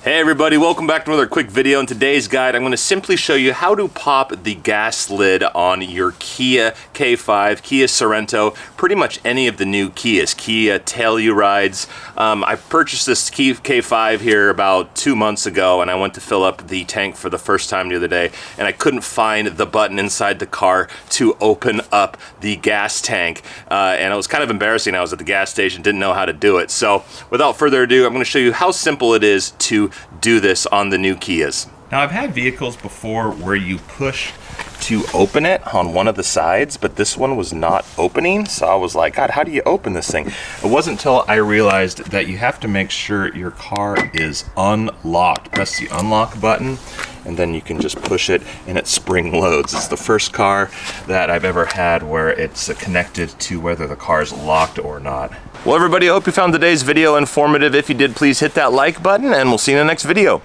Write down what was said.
Hey everybody, welcome back to another quick video. In today's guide, I'm going to simply show you how to pop the gas lid on your Kia K5, Kia Sorento, pretty much any of the new Kias, Kia Tellurides. I purchased this Kia K5 here about 2 months ago, and I went to fill up the tank for the first time the other day, and I couldn't find the button inside the car to open up the gas tank, and it was kind of embarrassing. I was at the gas station, didn't know how to do it. So without further ado, I'm going to show you how simple it is to do this on the new Kias. Now, I've had vehicles before where you push to open it on one of the sides, but this one was not opening, so I was like, God, how do you open this thing? It wasn't until I realized that you have to make sure your car is unlocked. Press the unlock button, and then you can just push it and it spring loads. It's the first car that I've ever had where it's connected to whether the car is locked or not. Well, everybody, I hope you found today's video informative. If you did, please hit that like button, and we'll see you in the next video.